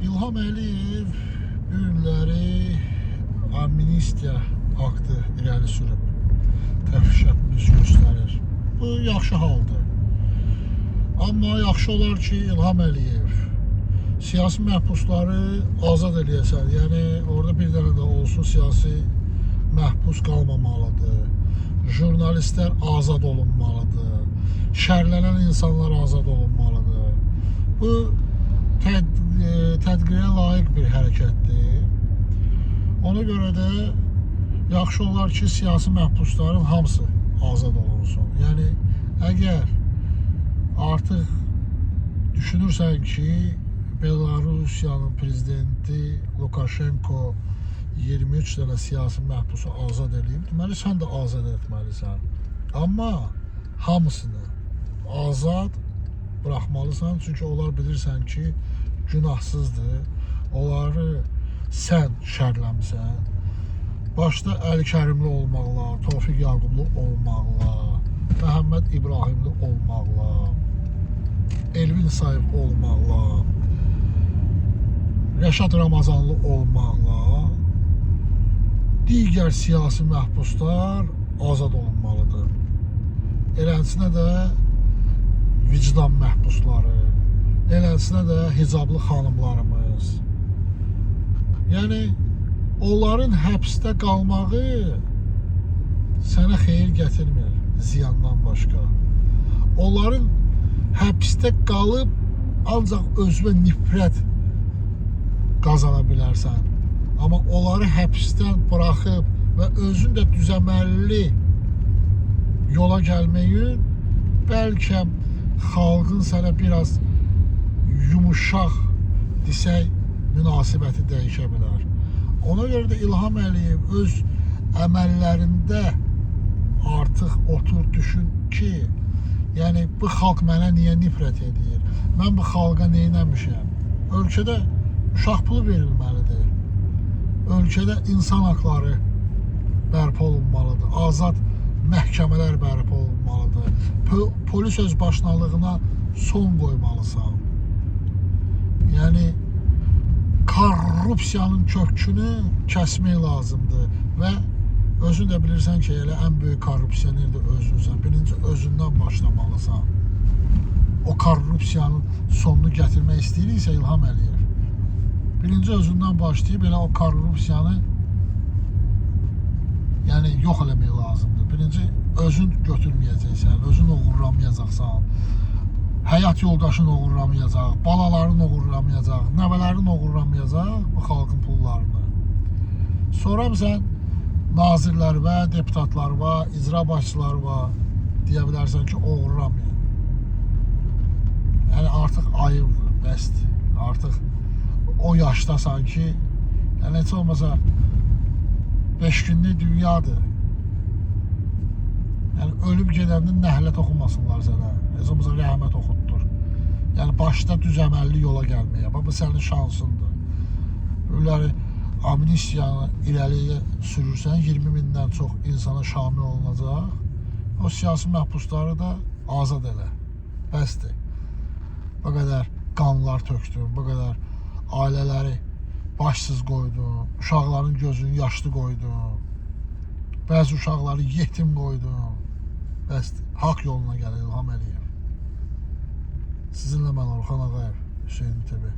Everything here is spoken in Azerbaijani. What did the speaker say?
İlham Əliyev bu günləri amnistiya aktı irəli sürüb təşəbbüs göstərir. Bu yaxşı haldır. Amma yaxşı olar ki, İlham Əliyev siyasi məhbusları azad eləyəsən. Yəni orada bir dənə də olsun siyasi məhbus qalmamalıdır. Jurnalistlər azad olunmalıdır. Şərlənən insanlar azad olunmalıdır. Bu tədqirə layiq bir hərəkətdir. Ona görə də yaxşı olar ki, siyasi məhbusların hamısı azad olunsun. Yəni, əgər artıq düşünürsən ki, Belarusiyanın prezidenti Lukashenko 23 dənə siyasi məhbusu azad edib, deməli, sən də azad etməlisən. Amma hamısını azad bıraxmalısan, çünki onlar bilirsən ki, günahsızdır. Onları sən şərləmsən. Başda Əli Kərimli olmaqla, Tofiq Yaqublu olmaqla, Məhəmməd İbrahimli olmaqla, Elvin Sayev olmaqla, Rəşad Ramazanlı olmaqla digər siyasi məhbuslar azad olunmalıdır. Eləsinə də vicdan məhbusları, eləsinə də hicablı xanımlarımız. Yəni, onların həbsdə qalmağı sənə xeyir gətirmir, ziyandan başqa. Onların həbsdə qalıb ancaq özünə nifrət qazana bilərsən. Amma onları həbsdən buraxıb və özün də düzəməlli yola gəlməyin bəlkə xalqın sənə biraz yumuşaq desək münasibəti dəyişə bilər. Ona görə də İlham Əliyev öz əməllərində artıq otur düşün ki, yəni bu xalq mənə niyə nifrət edir? Mən bu xalqa neynəmişəm? Ölkədə uşaq pulu verilməlidir. Ölkədə insan haqları bərpa olunmalıdır. Azad məhkəmələr bərpa olunmalıdır. Polis öz başınalığına son qoymalısan. Yəni, korrupsiyanın kökünü kəsmək lazımdır və özün də bilirsən ki, elə ən böyük korrupsionerdir özünsən. Birinci özündən başlamalısan. O korrupsiyanın sonunu gətirmək istəyiriksə İlham Əliyev, birinci özündən başlayıb elə o korrupsiyanı yəni yox eləmək lazımdır. Birinci özün götürməyəcəksən, özün oğurlamayacaqsan, həyat yoldaşın oğurlamayacaq, balaların oğurlamayacaq, nəvələrin oğurlamayacaq bu xalqın pullarını. Sonra sən nazirlərə, deputatlarına, icra başçılarına deyə bilərsən ki, oğurlamayın. Yəni artıq ayıbdır, bəsdir. Artıq o yaşdasan ki, yəni heç olmasa 5 günlük dünyadır. Yəni ölüb gedəndə nəhlət oxumasınlar sənə. Heç olmasa rəhmət oxutdur. Yəni başda düzəməlli yola gəlməyə. Bu sənin şansındır. Bunları amnistiyanı irəliyə sürürsən, 20 mindən çox insana şamil olunacaq. O siyasi məhbusları da azad elə. Bəsdir. Bu qədər qanlar tökdün, bu qədər ailələri başsız qoydun, uşaqların gözünü yaşlı qoydun, bəzi uşaqları yetim qoydun. Bəsdir. Haqq yoluna gəlir İlham Əliyev. Sizinlə mən Orxan Ağayev, Hüseyin TV.